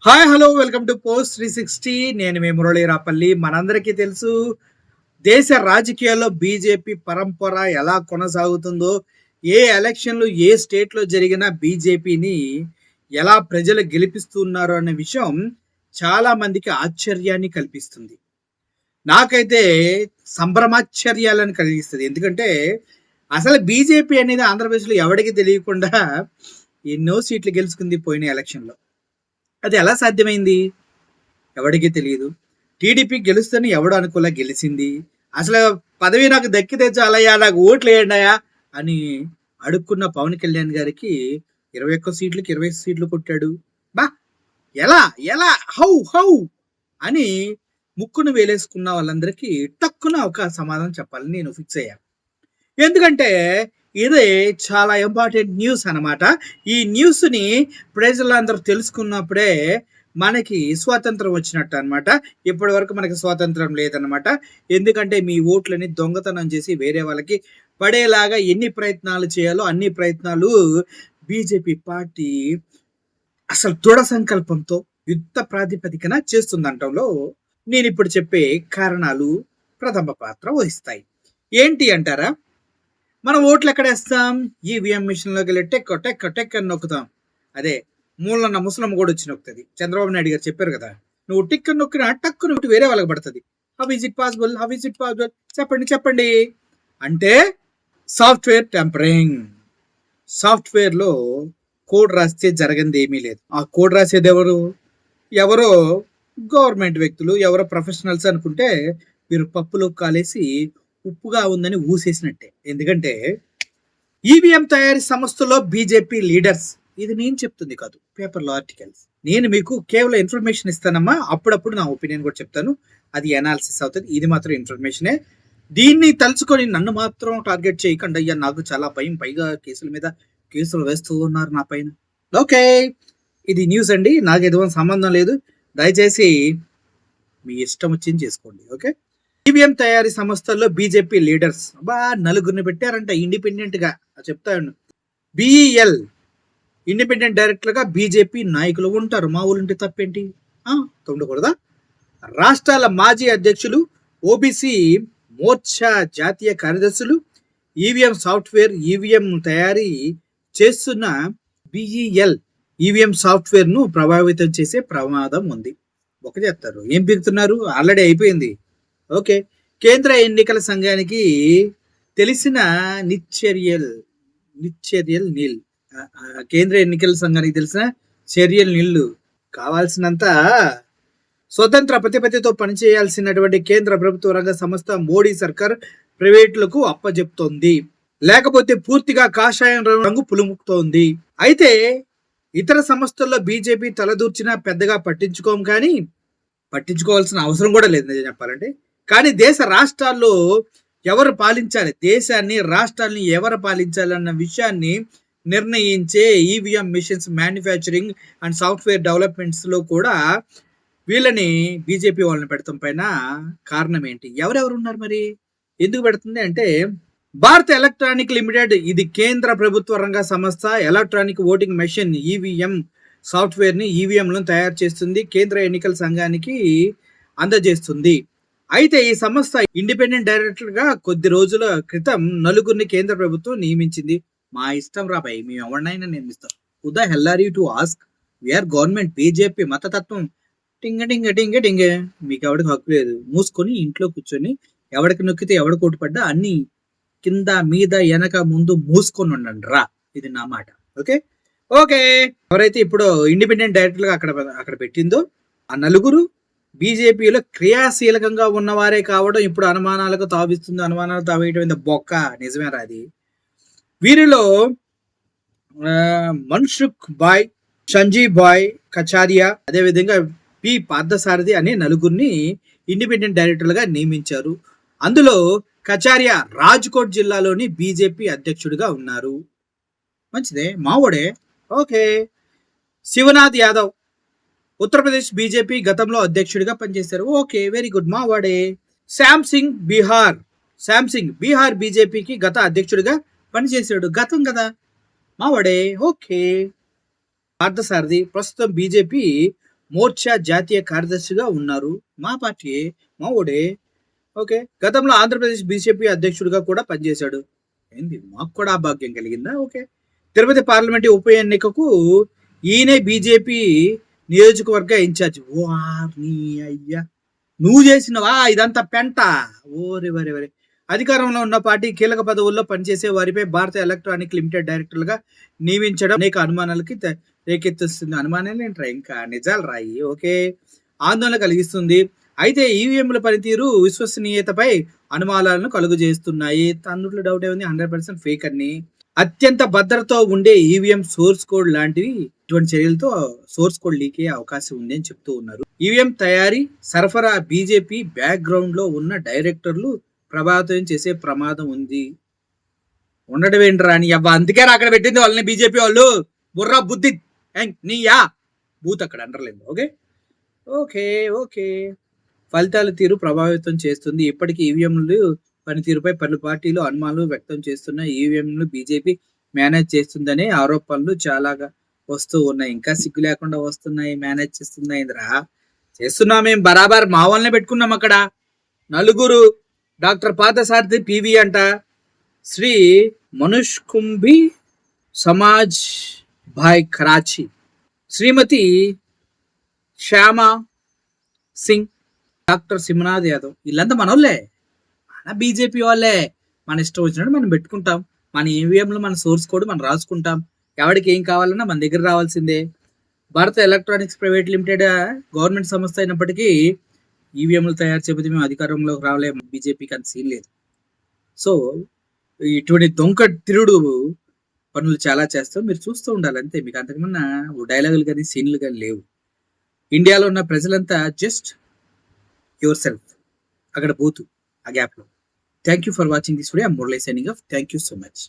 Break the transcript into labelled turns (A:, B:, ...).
A: Hi hello welcome to post 360. నేను మీ మురళీ రాపల్లి. మనందరికీ తెలుసు దేశ రాజకీయాల్లో బీజేపీ పరంపర ఎలా కొనసాగుతుందో, ఏ ఎలక్షన్లు ఏ స్టేట్లో జరిగినా బీజేపీని ఎలా ప్రజలు గెలిపిస్తున్నారు అనే విషయం చాలా మందికి ఆశ్చర్యాన్ని కల్పిస్తుంది. నాకైతే సంభ్రమాశ్చర్యాలను కలిగిస్తుంది. ఎందుకంటే అసలు బీజేపీ అనేది ఆంధ్రప్రదేశ్లో ఎవరికి తెలియకుండా ఎన్నో సీట్లు గెలుచుకుంది పోయిన ఎలక్షన్లో. అది ఎలా సాధ్యమైంది? ఎవడికి తెలియదు. టీడీపీ గెలుస్తని ఎవడు అనుకోలే గెలిచింది. అసలు పదవి నాకు దక్కితే చాలయ్యా, నాకు ఓట్లు వేయండియా అని అడుక్కున్న పవన్ కళ్యాణ్ గారికి 21 సీట్లకి 20 సీట్లు కొట్టాడు. బా ఎలా ఎలా హౌ హౌ అని ముక్కును వేలేసుకున్న వాళ్ళందరికీ టక్కున ఒక సమాధానం చెప్పాలని నేను ఫిక్స్ అయ్యా. ఎందుకంటే ఇది చాలా ఇంపార్టెంట్ న్యూస్ అనమాట. ఈ న్యూస్ని ప్రజలందరూ తెలుసుకున్నప్పుడే మనకి స్వాతంత్రం వచ్చినట్టు అనమాట. ఇప్పటి వరకు మనకి స్వాతంత్రం లేదనమాట. ఎందుకంటే మీ ఓట్లని దొంగతనం చేసి వేరే వాళ్ళకి పడేలాగా ఎన్ని ప్రయత్నాలు చేయాలో అన్ని ప్రయత్నాలు బీజేపీ పార్టీ అసలు దృఢ సంకల్పంతో యుద్ధ ప్రాతిపదికన చేస్తుందంటంలో నేను ఇప్పుడు చెప్పే కారణాలు ప్రథమ పాత్ర వహిస్తాయి. ఏంటి అంటారా? మనం ఓట్లు ఎక్కడ వేస్తాం? ఈవీఎం మిషన్లోకి వెళ్ళి టెక్ టెక్ టెక్ అని నొక్కుతాం. అదే మూలన్న ముసలమ్మ కూడా వచ్చి నొక్కుతుంది. చంద్రబాబు నాయుడు గారు చెప్పారు కదా, నువ్వు టిక్ అని నొక్కినా టక్కు నొక్కి వేరే వాళ్ళకి పడుతుంది. How is it possible, how is it possible, చెప్పండి చెప్పండి అంటే సాఫ్ట్వేర్ టెంపరింగ్. సాఫ్ట్వేర్లో కోడ్ రాస్తే జరగంది ఏమీ లేదు. ఆ కోడ్ రాసేది ఎవరో గవర్నమెంట్ వ్యక్తులు, ఎవరో ప్రొఫెషనల్స్ అనుకుంటే మీరు పప్పులో కాలేసి ఉప్పుగా ఉందని ఊసేసినట్టే. ఎందుకంటే ఈవీఎం తయారీ సంస్థలో బీజేపీ లీడర్స్, ఇది నేను చెప్తుంది కాదు, పేపర్లో ఆర్టికల్స్. నేను మీకు కేవలం ఇన్ఫర్మేషన్ ఇస్తానమ్మా, అప్పుడప్పుడు నా ఒపీనియన్ కూడా చెప్తాను, అది అనాలిసిస్ అవుతుంది. ఇది మాత్రం ఇన్ఫర్మేషనే. దీన్ని తలుచుకొని నన్ను మాత్రం టార్గెట్ చేయకండి అయ్యా, నాకు చాలా భయం. పైగా కేసుల మీద కేసులు వేస్తూ ఉన్నారు నా పైన. ఓకే, ఇది న్యూస్ అండి, నాకు ఎటువంటి సంబంధం లేదు. దయచేసి మీ ఇష్టం వచ్చింది చేసుకోండి. ఓకే, ఈవీఎం తయారీ సంస్థల్లో బీజేపీ లీడర్స్ నలుగురిని పెట్టారంట ఇండిపెండెంట్ గా. చెప్తాను, బిఈఎల్ ఇండిపెండెంట్ డైరెక్టర్ గా బీజేపీ నాయకులు ఉంటారు. మా ఊళ్ళంటే తప్పేంటి? ఉండకూడదా? రాష్ట్రాల మాజీ అధ్యక్షులు, ఓబీసీ మోర్చా జాతీయ కార్యదర్శులు, ఈవీఎం సాఫ్ట్వేర్ ఈవీఎం తయారీ చేస్తున్న బిఈఎల్ ఈవీఎం సాఫ్ట్వేర్ ను ప్రభావితం చేసే ప్రమాదం ఉంది. ఒక చేస్తారు, ఏం పీకుతున్నారు? ఆల్రెడీ అయిపోయింది. ఓకే, కేంద్ర ఎన్నికల సంఘానికి తెలిసిన నిశ్చర్యల్ నీల్, కేంద్ర ఎన్నికల సంఘానికి తెలిసిన చర్యల్ నీళ్లు కావాల్సినంత స్వతంత్ర ప్రతిపత్తితో పనిచేయాల్సినటువంటి కేంద్ర ప్రభుత్వ రంగ సంస్థ మోడీ సర్కార్ ప్రైవేట్లకు అప్పజెప్తోంది. లేకపోతే పూర్తిగా కాషాయం రంగు పులుముకుతోంది. అయితే ఇతర సంస్థల్లో బీజేపీ తలదూర్చినా పెద్దగా పట్టించుకోం, కానీ పట్టించుకోవాల్సిన అవసరం కూడా లేదు నిజం చెప్పాలంటే. కానీ దేశ రాష్ట్రాల్లో ఎవరు పాలించాలి, దేశాన్ని రాష్ట్రాలని ఎవరు పాలించాలి అన్న విషయాన్ని నిర్ణయించే EVM machines manufacturing and software developments లో కూడా వీళ్ళని బీజేపీ వాళ్ళని పెడతాం పైన కారణం ఏంటి? ఎవరెవరు ఉన్నారు మరి? ఎందుకు పెడుతుంది అంటే, భారత్ ఎలక్ట్రానిక్ లిమిటెడ్, ఇది కేంద్ర ప్రభుత్వ రంగ సంస్థ. Electronic voting machine EVM software ని ఈవీఎంలను తయారు చేస్తుంది, కేంద్ర ఎన్నికల సంఘానికి అందజేస్తుంది. అయితే ఈ సంస్థ ఇండిపెండెంట్ డైరెక్టర్ గా కొద్ది రోజుల క్రితం నలుగురిని కేంద్ర ప్రభుత్వం నియమించింది. మా ఇష్టం రాబాయి, మేము ఎవరినైనా నియమిస్తాం. Who the hell are you to ask? We are government. BJP మతతత్వం టింగ టింగ టింగ టింగ. మీకు ఎవరికి హక్కు లేదు. మూసుకొని ఇంట్లో కూర్చొని ఎవరికి నొక్కితే ఎవడ కోటు పడ్డా అన్ని కింద మీద వెనక ముందు మూసుకొని ఉండండి రా, ఇది నా మాట. ఓకే ఓకే, ఎవరైతే ఇప్పుడు ఇండిపెండెంట్ డైరెక్టర్గా అక్కడ పెట్టిందో ఆ నలుగురు బీజేపీలో క్రియాశీలకంగా ఉన్నవారే కావడం ఇప్పుడు అనుమానాలకు తావిస్తుంది. అనుమానాలు తావేయటం బొక్క, నిజమేరా అది. వీరిలో మన్సుఖ్ బాయ్, సంజీవ్ బాయ్ కచారియా, అదేవిధంగా పి పార్థసారథి అనే నలుగురిని ఇండిపెండెంట్ డైరెక్టర్లుగా నియమించారు. అందులో కచారియా రాజ్కోట్ జిల్లాలోని బీజేపీ అధ్యక్షుడిగా ఉన్నారు. మంచిదే, మావోడే. ఓకే, శివనాథ్ యాదవ్ ఉత్తరప్రదేశ్ బీజేపీ గతంలో అధ్యక్షుడిగా పనిచేశారు. ఓకే, వెరీ గుడ్, మావాడే. శాంసింగ్ బీహార్ బీజేపీకి గత అధ్యక్షుడిగా పనిచేశాడు. గతం కదా, మావాడే. ఓకే, పార్థసారథి ప్రస్తుతం బీజేపీ మోర్చా జాతీయ కార్యదర్శిగా ఉన్నారు. మా పార్టీయే, మా ఓడే. ఓకే. గతంలో ఆంధ్రప్రదేశ్ బీజేపీ అధ్యక్షుడిగా కూడా పనిచేశాడు. ఏంది మాకు కూడా ఆ భాగ్యం కలిగిందా? ఓకే. తిరుపతి పార్లమెంటు ఉప ఎన్నికకు ఈయనే బీజేపీ నియోజకవర్గ ఇన్ఛార్జ్. వారిని అయ్యా! నువ్వు చేసినవా ఇదంతా పెంట? ఓరెవరెవరే! అధికారంలో ఉన్న పార్టీ కీలక పదవుల్లో పనిచేసే వారిపై భారత ఎలక్ట్రానిక్ లిమిటెడ్ డైరెక్టర్లుగా నియమించడం అనేక అనుమానాలకి రేకెత్తిస్తుంది. అనుమానాలు ఏంట్రా ఇంకా నిజాలు రాయి. ఓకే. ఆందోళన కలిగిస్తుంది. అయితే ఈవీఎంల పనితీరు విశ్వసనీయతపై అనుమానాలను కలుగజేస్తున్నాయి. అందులో డౌట్ ఏముంది, 100% ఫేక్ అని. అత్యంత భద్రతతో ఉండే ఈవీఎం సోర్స్ కోడ్ లాంటివి ఇటువంటి చర్యలతో సోర్స్ కోడ్ లీక్ అయ్యే అవకాశం ఉంది అని చెప్తూ ఉన్నారు. ఈవీఎం తయారీ సరఫరా బీజేపీ బ్యాక్గ్రౌండ్ లో ఉన్న డైరెక్టర్లు ప్రభావితం చేసే ప్రమాదం ఉంది. ఉండడం ఏంట్రా అని అవ్వ, అందుకే అక్కడ పెట్టింది వాళ్ళని బీజేపీ వాళ్ళు. బుర్రా బుద్ధి నీయా బూత్ అక్కడ అంటర్లేదు. ఓకే ఓకే ఓకే ఫలితాల తీరు ప్రభావితం చేస్తుంది. ఇప్పటికీ ఈవీఎంలు పనితీరుపై పలు పార్టీలు అనుమానాలు వ్యక్తం చేస్తున్న ఈవీఎంలు బీజేపీ మేనేజ్ చేస్తుందనే ఆరోపణలు చాలాగా వస్తూ ఉన్నాయి. ఇంకా సిగ్గు లేకుండా వస్తున్నాయి. మేనేజ్ చేస్తున్నాయిందిరా. చేస్తున్నాం మేము బరాబర్. మా వాళ్ళనే పెట్టుకున్నాం అక్కడ నలుగురు. డాక్టర్ పార్థసారథి పివి అంట, శ్రీ మనుష్ కుంభి సమాజ్ భాయ్ కరాచీ, శ్రీమతి శ్యామా సింగ్, డాక్టర్ సిమనాథ్ యాదవ్. వీళ్ళంతా మనోళ్ళే, మన బీజేపీ వాళ్ళే. మన ఇష్టం వచ్చినట్టు మనం పెట్టుకుంటాం. మన ఈవీఎంలో మన సోర్స్ కోడ్ మనం రాసుకుంటాం. ఎవరికి ఏం కావాలన్నా మన దగ్గర రావాల్సిందే. భారత ఎలక్ట్రానిక్స్ ప్రైవేట్ లిమిటెడ్ గవర్నమెంట్ సంస్థ అయినప్పటికీ ఈవీఎంలు తయారు చేయబోతే మేము అధికారంలోకి రావలేము. బీజేపీకి అంత సీన్ లేదు. సో ఇటువంటి దొంగ తిరుడు పనులు చాలా చేస్తాం. మీరు చూస్తూ ఉండాలి అంతే. మీకు అంతకమన్నా డైలాగులు కానీ సీన్లు కానీ లేవు. ఇండియాలో ఉన్న ప్రజలంతా జస్ట్ యువర్ సెల్ఫ్. అక్కడ బూతు ఆ గ్యాప్లో. Thank you for watching this video. I'm Murali signing off. Thank you so much.